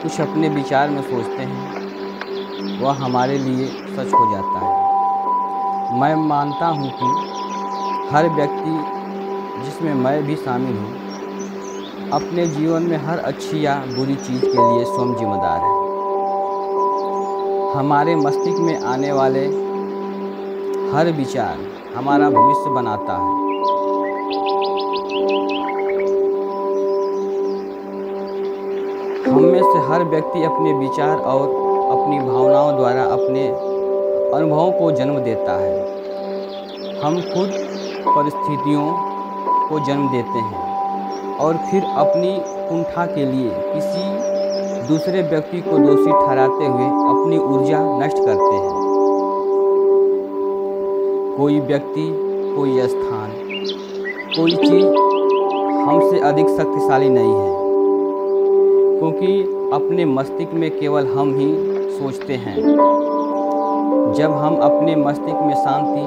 कुछ अपने विचार में सोचते हैं वह हमारे लिए सच हो जाता है। मैं मानता हूँ कि हर व्यक्ति, जिसमें मैं भी शामिल हूँ, अपने जीवन में हर अच्छी या बुरी चीज़ के लिए स्वयं जिम्मेदार है। हमारे मस्तिष्क में आने वाले हर विचार हमारा भविष्य बनाता है। हम में से हर व्यक्ति अपने विचार और अपनी भावनाओं द्वारा अपने अनुभवों को जन्म देता है। हम खुद परिस्थितियों को जन्म देते हैं और फिर अपनी कुंठा के लिए किसी दूसरे व्यक्ति को दोषी ठहराते हुए अपनी ऊर्जा नष्ट करते हैं। कोई व्यक्ति, कोई स्थान, कोई चीज़ हमसे अधिक शक्तिशाली नहीं है, क्योंकि अपने मस्तिष्क में केवल हम ही सोचते हैं। जब हम अपने मस्तिष्क में शांति,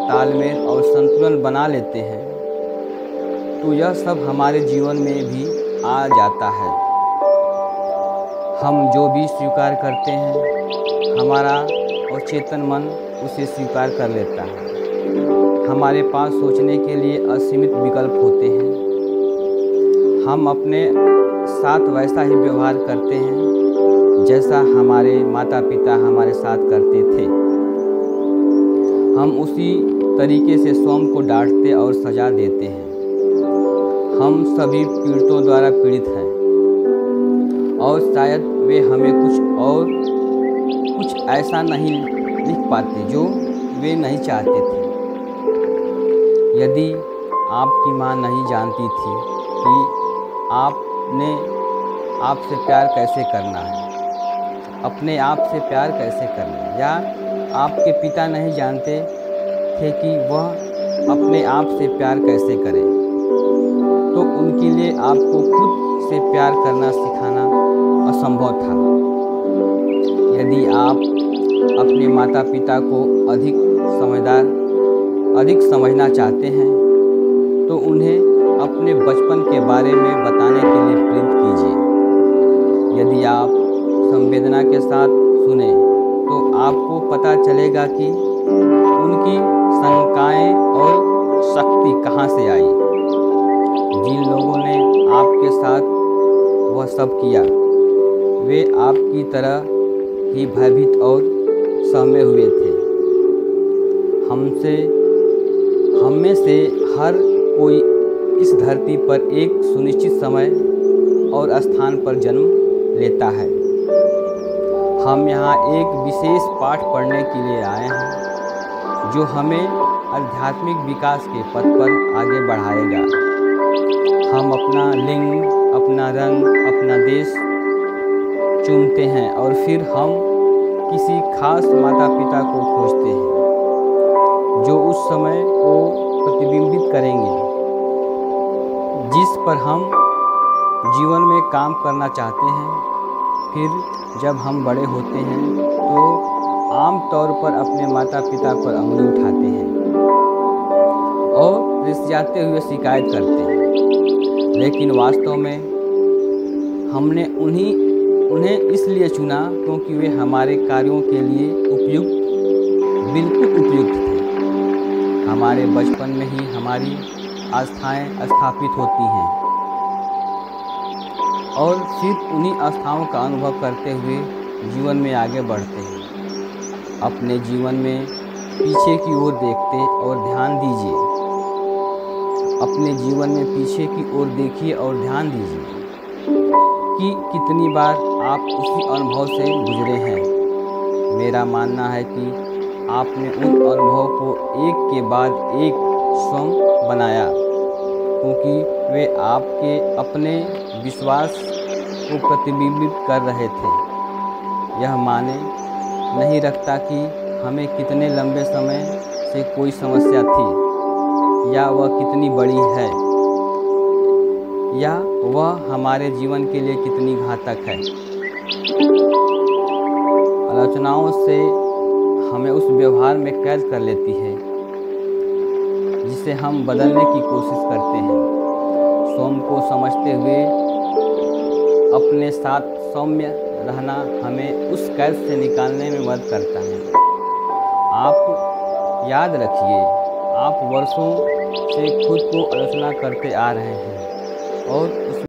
तालमेल और संतुलन बना लेते हैं तो यह सब हमारे जीवन में भी आ जाता है। हम जो भी स्वीकार करते हैं, हमारा अवचेतन मन उसे स्वीकार कर लेता है। हमारे पास सोचने के लिए असीमित विकल्प होते हैं। हम अपने साथ वैसा ही व्यवहार करते हैं जैसा हमारे माता पिता हमारे साथ करते थे। हम उसी तरीके से स्वयं को डांटते और सजा देते हैं। हम सभी पीड़ितों द्वारा पीड़ित हैं और शायद वे हमें कुछ ऐसा नहीं लिख पाते जो वे नहीं चाहते थे। यदि आपकी माँ नहीं जानती थी कि आपने आपसे प्यार कैसे करना है, अपने आप से प्यार कैसे करना है, या आपके पिता नहीं जानते थे कि वह अपने आप से प्यार कैसे करें, तो उनके लिए आपको खुद से प्यार करना सिखाना असंभव था। यदि आप अपने माता पिता को अधिक समझना चाहते हैं तो उन्हें अपने बचपन के बारे में बताने के लिए प्रेरित कीजिए। यदि आप संवेदना के साथ सुने तो आपको पता चलेगा कि उनकी शंकाएं और शक्ति कहाँ से आई। जिन लोगों ने आपके साथ वह सब किया वे आपकी तरह ही भयभीत और सहमे हुए थे। हम में से हर कोई इस धरती पर एक सुनिश्चित समय और स्थान पर जन्म लेता है। हम यहाँ एक विशेष पाठ पढ़ने के लिए आए हैं जो हमें आध्यात्मिक विकास के पथ पर आगे बढ़ाएगा। हम अपना लिंग, अपना रंग, अपना देश चुनते हैं और फिर हम किसी खास माता पिता को खोजते हैं जो उस समय को प्रतिबिंबित करेंगे जिस पर हम जीवन में काम करना चाहते हैं। फिर जब हम बड़े होते हैं तो आम तौर पर अपने माता पिता पर उंगली उठाते हैं और रिसियाते हुए शिकायत करते हैं, लेकिन वास्तव में हमने उन्हें इसलिए चुना क्योंकि वे हमारे कार्यों के लिए बिल्कुल उपयुक्त थे। हमारे बचपन में ही हमारी आस्थाएं स्थापित होती हैं और फिर उन्हीं आस्थाओं का अनुभव करते हुए जीवन में आगे बढ़ते हैं। अपने जीवन में पीछे की ओर देखते और ध्यान दीजिए। अपने जीवन में पीछे की ओर देखिए और ध्यान दीजिए कि कितनी बार आप उसी अनुभव से गुजरे हैं। मेरा मानना है कि आपने उन अनुभवों को एक के बाद एक स्वयं बनाया क्योंकि वे आपके अपने विश्वास को प्रतिबिंबित कर रहे थे। यह माने नहीं रखता कि हमें कितने लंबे समय से कोई समस्या थी या वह कितनी बड़ी है या वह हमारे जीवन के लिए कितनी घातक है। आलोचनाओं से हमें उस व्यवहार में कैद कर लेती है जिसे हम बदलने की कोशिश करते हैं। स्वयं को समझते हुए अपने साथ सौम्य रहना हमें उस कैद से निकालने में मदद करता है। आप याद रखिए, आप वर्षों से खुद को आलोचना करते आ रहे हैं और उस